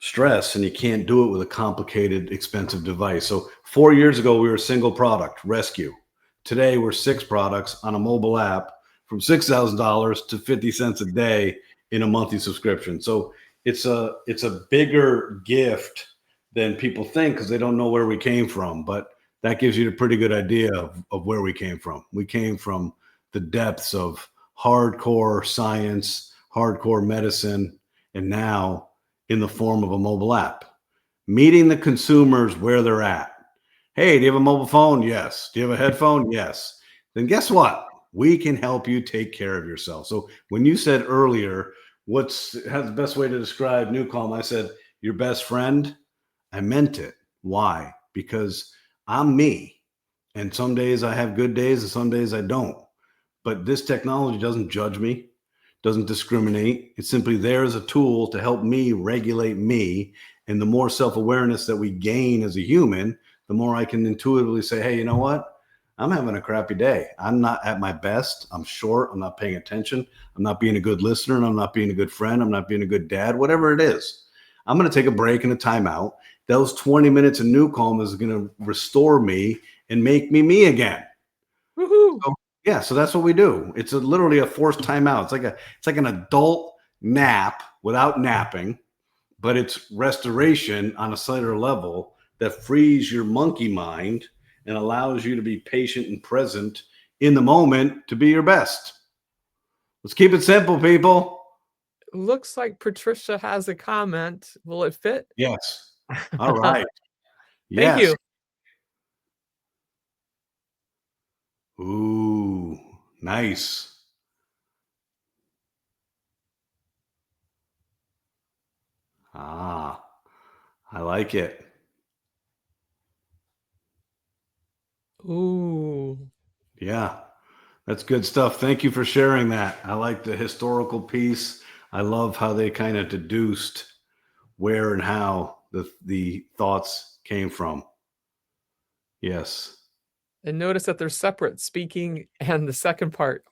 stress, and you can't do it with a complicated, expensive device. So 4 years ago, we were a single product, Rescue. Today, we're 6 products on a mobile app from $6,000 to 50 cents a day in a monthly subscription. So it's a bigger gift than people think because they don't know where we came from. But that gives you a pretty good idea of where we came from. We came from the depths of hardcore science, hardcore medicine, and now in the form of a mobile app, meeting the consumers where they're at. Hey, do you have a mobile phone? Yes. Do you have a headphone? Yes. Then guess what? We can help you take care of yourself. So when you said earlier, how's the best way to describe NuCalm? I said, your best friend. I meant it. Why? Because I'm me. And some days I have good days and some days I don't. But this technology doesn't judge me, doesn't discriminate. It's simply there as a tool to help me regulate me. And the more self-awareness that we gain as a human, the more I can intuitively say, hey, you know what? I'm having a crappy day. I'm not at my best. I'm short. I'm not paying attention. I'm not being a good listener. And I'm not being a good friend. I'm not being a good dad, whatever it is. I'm going to take a break and a timeout. Those 20 minutes of NuCalm is going to restore me and make me again. Woohoo! So, yeah, so that's what we do. It's literally a forced timeout. It's like an adult nap without napping, but it's restoration on a cellular level that frees your monkey mind and allows you to be patient and present in the moment to be your best. Let's keep it simple, people. Looks like Patricia has a comment. Will it fit? Yes. All right. Thank Yes. you. Ooh, nice. Ah, I like it. Ooh. Yeah, that's good stuff. Thank you for sharing that. I like the historical piece. I love how they kind of deduced where and how the thoughts came from. Yes. And notice that they're separate, speaking and the second part.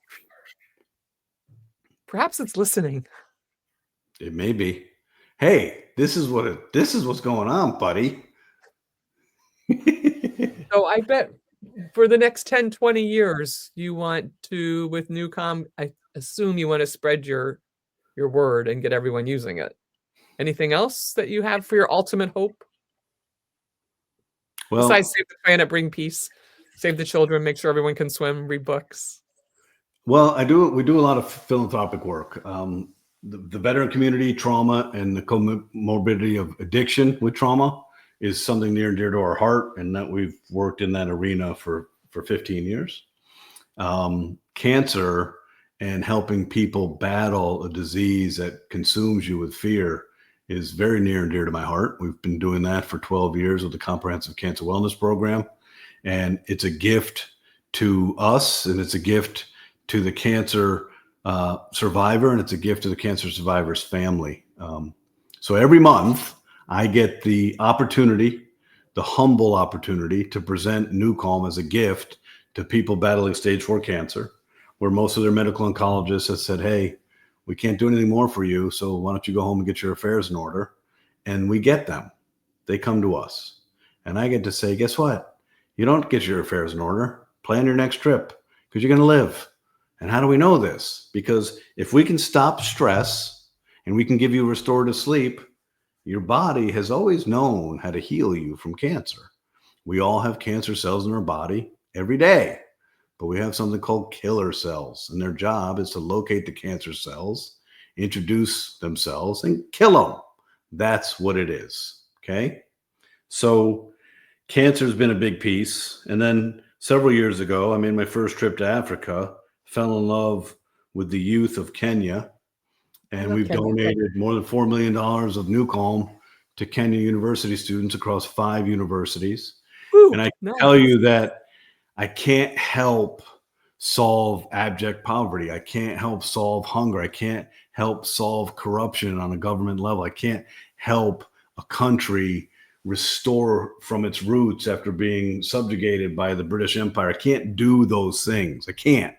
Perhaps it's listening. It may be. Hey, this is what's going on, buddy. So I bet for the next 10, 20 years, you want to, with NuCalm, I assume you want to spread your word and get everyone using it. Anything else that you have for your ultimate hope? Well, Besides save the planet, bring peace, save the children, make sure everyone can swim, read books. well, we do a lot of philanthropic work. The veteran community, trauma, and the comorbidity of addiction with trauma is something near and dear to our heart, and that we've worked in that arena for 15 years. Cancer and helping people battle a disease that consumes you with fear is very near and dear to my heart. We've been doing that for 12 years with the Comprehensive Cancer Wellness Program, and it's a gift to us, and it's a gift to the cancer survivor, and it's a gift to the cancer survivor's family. So every month, I get the opportunity, the humble opportunity, to present NuCalm as a gift to people battling stage 4 cancer, where most of their medical oncologists have said, hey, we can't do anything more for you, so why don't you go home and get your affairs in order? And we get them. They come to us. And I get to say, guess what? You don't get your affairs in order. Plan your next trip because you're going to live. And how do we know this? Because if we can stop stress and we can give you restorative sleep, your body has always known how to heal you from cancer. We all have cancer cells in our body every day. but we have something called killer cells, and their job is to locate the cancer cells, introduce themselves, and kill them. That's what it is. Okay. So cancer has been a big piece. And then several years ago, I made my first trip to Africa, fell in love with the youth of Kenya, and we've donated more than $4 million of NuCalm to Kenya university students across 5 universities. Woo, And I can nice. tell you that I can't help solve abject poverty. I can't help solve hunger. I can't help solve corruption on a government level. I can't help a country restore from its roots after being subjugated by the British Empire. I can't do those things. I can't.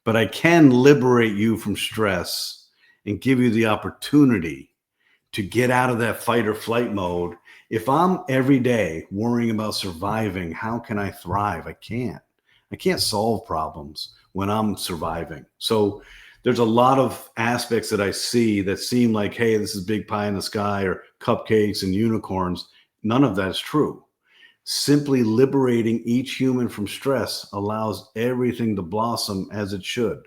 But I can liberate you from stress and give you the opportunity to get out of that fight or flight mode. If I'm every day worrying about surviving, how can I thrive? I can't. I can't solve problems when I'm surviving. So there's a lot of aspects that I see that seem like, hey, this is big pie in the sky or cupcakes and unicorns. None of that is true. Simply liberating each human from stress allows everything to blossom as it should,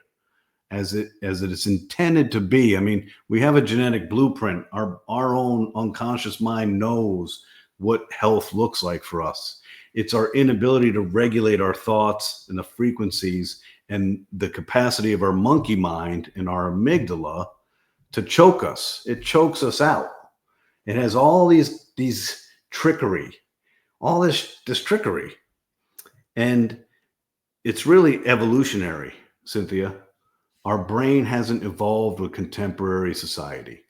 as it is intended to be. I mean, we have a genetic blueprint. Our own unconscious mind knows what health looks like for us. It's our inability to regulate our thoughts and the frequencies and the capacity of our monkey mind and our amygdala to choke us. It chokes us out. It has all these trickery, all this trickery. And it's really evolutionary, Cynthia. Our brain hasn't evolved with contemporary society.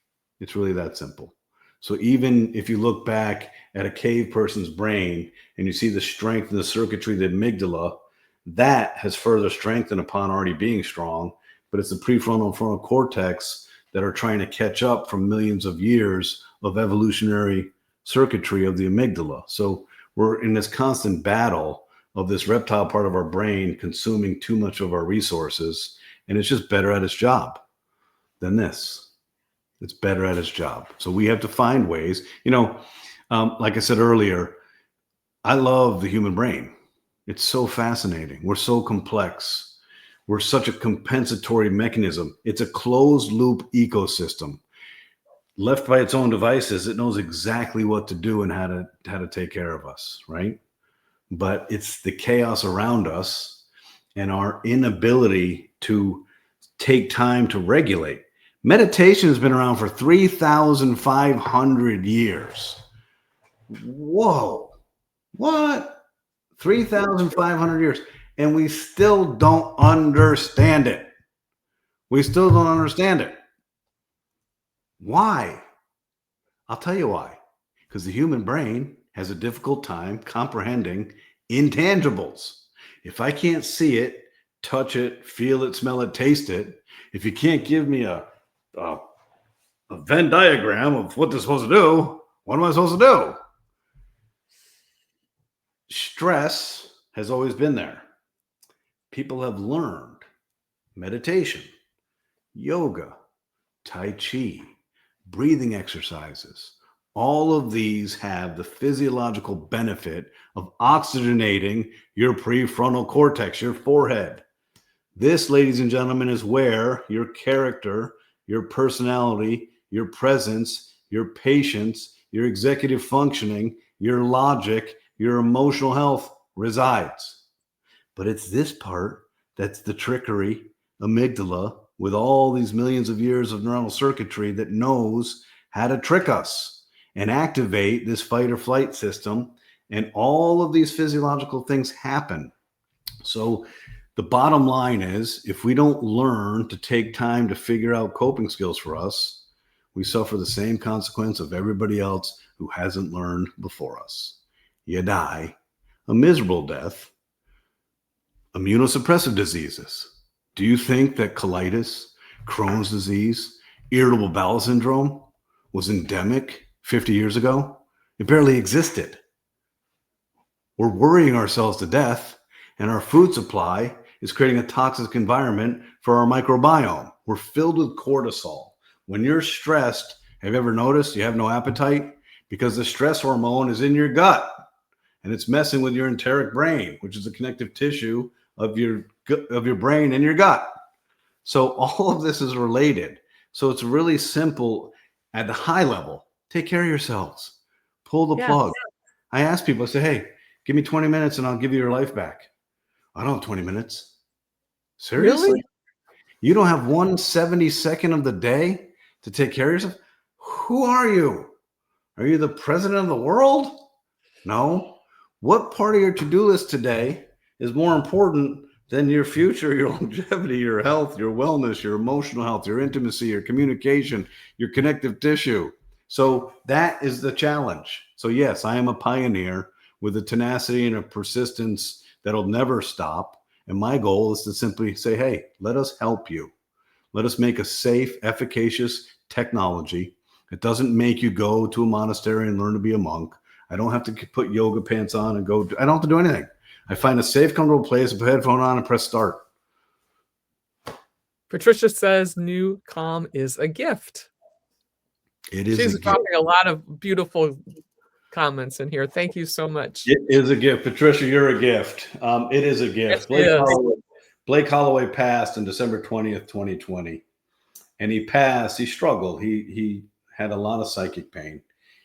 It's really that simple. So even if you look back at a cave person's brain and you see the strength and the circuitry, the amygdala, that has further strengthened upon already being strong, but it's the prefrontal and frontal cortex that are trying to catch up from millions of years of evolutionary circuitry of the amygdala. So we're in this constant battle of this reptile part of our brain consuming too much of our resources, and it's just better at its job than this. It's better at its job. So we have to find ways, like I said earlier, I love the human brain. It's so fascinating. We're so complex. We're such a compensatory mechanism. It's a closed loop ecosystem. Left by its own devices, it knows exactly what to do and how to take care of us, right? But it's the chaos around us and our inability to take time to regulate. Meditation has been around for 3,500 years. Whoa. What? 3,500 years. And we still don't understand it. We still don't understand it. Why? I'll tell you why. Because the human brain has a difficult time comprehending intangibles. If I can't see it, touch it, feel it, smell it, taste it, if you can't give me a Venn diagram of what they're supposed to do, what am I supposed to do? Stress has always been there. People have learned meditation, yoga, Tai Chi, breathing exercises. All of these have the physiological benefit of oxygenating your prefrontal cortex, your forehead. This, ladies and gentlemen, is where your character, your personality, your presence, your patience, your executive functioning, your logic, your emotional health resides. But it's this part that's the trickery, amygdala, with all these millions of years of neuronal circuitry that knows how to trick us and activate this fight or flight system. And all of these physiological things happen. So the bottom line is, if we don't learn to take time to figure out coping skills for us, we suffer the same consequence of everybody else who hasn't learned before us. You die a miserable death. Immunosuppressive diseases. Do you think that colitis, Crohn's disease, irritable bowel syndrome was endemic 50 years ago? It barely existed. We're worrying ourselves to death, and our food supply is creating a toxic environment for our microbiome. We're filled with cortisol. When you're stressed, have you ever noticed you have no appetite? Because the stress hormone is in your gut, and it's messing with your enteric brain, which is the connective tissue of your brain and your gut. So all of this is related. So it's really simple at the high level. Take care of yourselves. Pull the plug. I ask people, I say, hey, give me 20 minutes and I'll give you your life back. I don't have 20 minutes. Seriously? Really? You don't have 1/72nd of the day to take care of yourself? Who are you? Are you the president of the world? No. What part of your to-do list today is more important than your future, your longevity, your health, your wellness, your emotional health, your intimacy, your communication, your connective tissue? So that is the challenge. So yes, I am a pioneer with a tenacity and a persistence that'll never stop. And my goal is to simply say, hey, let us help you. Let us make a safe, efficacious technology. It doesn't make you go to a monastery and learn to be a monk. I don't have to put yoga pants on and go. I don't have to do anything. I find a safe, comfortable place, put a headphone on and press start. Patricia says NuCalm is a gift. It is She's a gift. dropping a lot of beautiful comments in here. Thank you so much. It is a gift. Patricia, you're a gift. It is a gift. Yes, Blake Holloway passed on December 20th, 2020. And he passed. He struggled. He had a lot of psychic pain.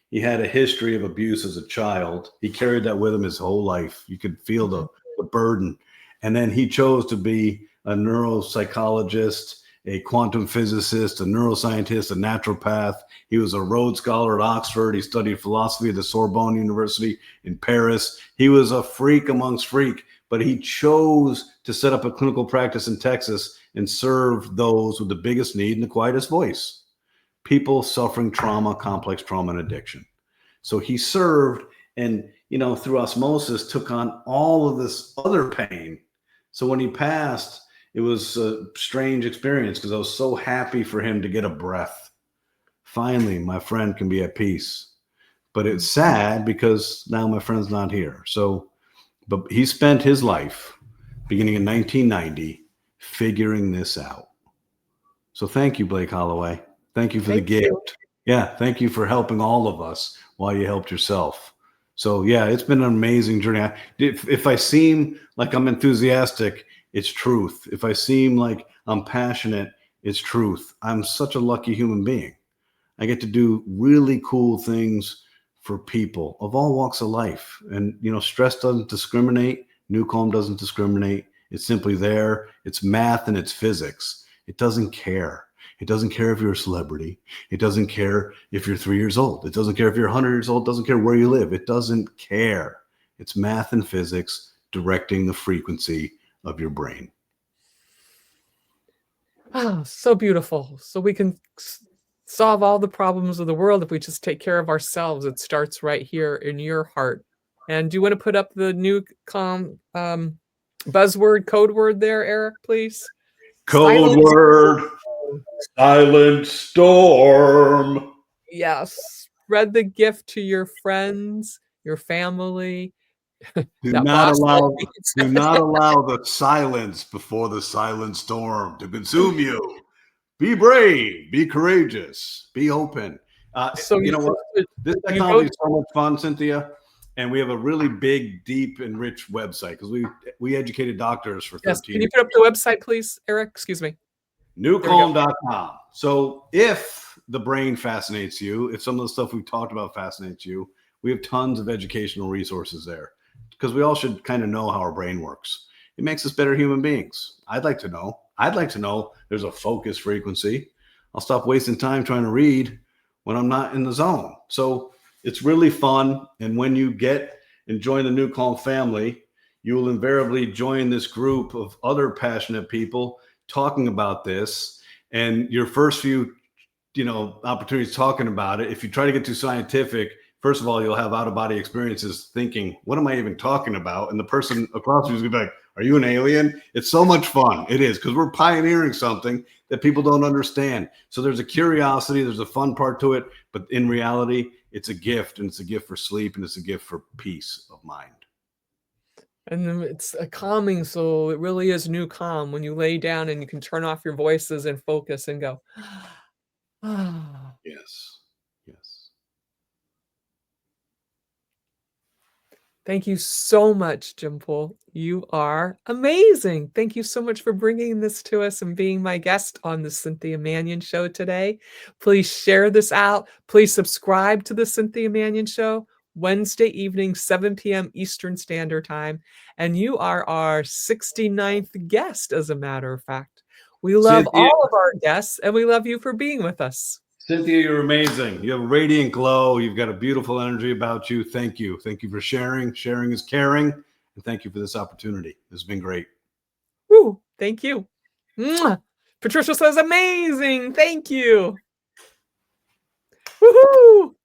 He had a history of abuse as a child. He carried that with him his whole life. You could feel the burden. And then he chose to be a neuropsychologist, a quantum physicist, a neuroscientist, a naturopath. He was a Rhodes Scholar at Oxford. He studied philosophy at the Sorbonne University in Paris. He was a freak amongst freak, but he chose to set up a clinical practice in Texas and serve those with the biggest need and the quietest voice. People suffering trauma, complex trauma, and addiction. So he served and, through osmosis took on all of this other pain. So when he passed, it was a strange experience because I was so happy for him to get a breath. Finally, my friend can be at peace. But it's sad because now my friend's not here. So, but he spent his life beginning in 1990 figuring this out. So thank you, Blake Holloway. Thank you for the gift. Yeah, thank you for helping all of us while you helped yourself. So yeah, it's been an amazing journey. If I seem like I'm enthusiastic, it's truth. If I seem like I'm passionate, it's truth. I'm such a lucky human being. I get to do really cool things for people of all walks of life. And, stress doesn't discriminate. NuCalm doesn't discriminate. It's simply there. It's math and it's physics. It doesn't care. It doesn't care if you're a celebrity. It doesn't care if you're 3 years old. It doesn't care if you're 100 years old. It doesn't care where you live. It doesn't care. It's math and physics directing the frequency of your brain. Oh, so beautiful. So we can solve all the problems of the world if we just take care of ourselves. It starts right here in your heart. And do you want to put up the NuCalm buzzword, code word there, Eric, please? Code word, silent storm. Yes. Spread the gift to your friends, your family. Do not allow the silence before the silent storm to consume you. Be brave, be courageous, be open. So you know what? This technology is so much fun, Cynthia. And we have a really big, deep, and rich website because we educated doctors for 13 years. Can you put up the website, please, Eric? Excuse me. NuCalm.com. So if the brain fascinates you, if some of the stuff we've talked about fascinates you, we have tons of educational resources there because we all should kind of know how our brain works. It makes us better human beings. I'd like to know. I'd like to know there's a focus frequency. I'll stop wasting time trying to read when I'm not in the zone. So it's really fun. And when you get and join the NuCalm family, you will invariably join this group of other passionate people talking about this. And your first few, opportunities talking about it, if you try to get too scientific, first of all, you'll have out-of-body experiences thinking, what am I even talking about? And the person across you is going to be like, are you an alien? It's so much fun. It is, because we're pioneering something that people don't understand. So there's a curiosity, there's a fun part to it, but in reality, it's a gift, and it's a gift for sleep, and it's a gift for peace of mind. And it's a calming, so it really is NuCalm when you lay down and you can turn off your voices and focus and go, ah. Yes. Yes. Thank you so much, Jim Poole. You are amazing. Thank you so much for bringing this to us and being my guest on the Cynthia Manion Show today. Please share this out. Please subscribe to the Cynthia Manion Show Wednesday evening, 7 p.m. Eastern Standard Time. And you are our 69th guest, as a matter of fact. We love Cynthia, all of our guests, and we love you for being with us. Cynthia, you're amazing. You have a radiant glow. You've got a beautiful energy about you. Thank you. Thank you for sharing. Sharing is caring. And thank you for this opportunity. This has been great. Woo, thank you. Mwah. Patricia says amazing. Thank you. Woohoo!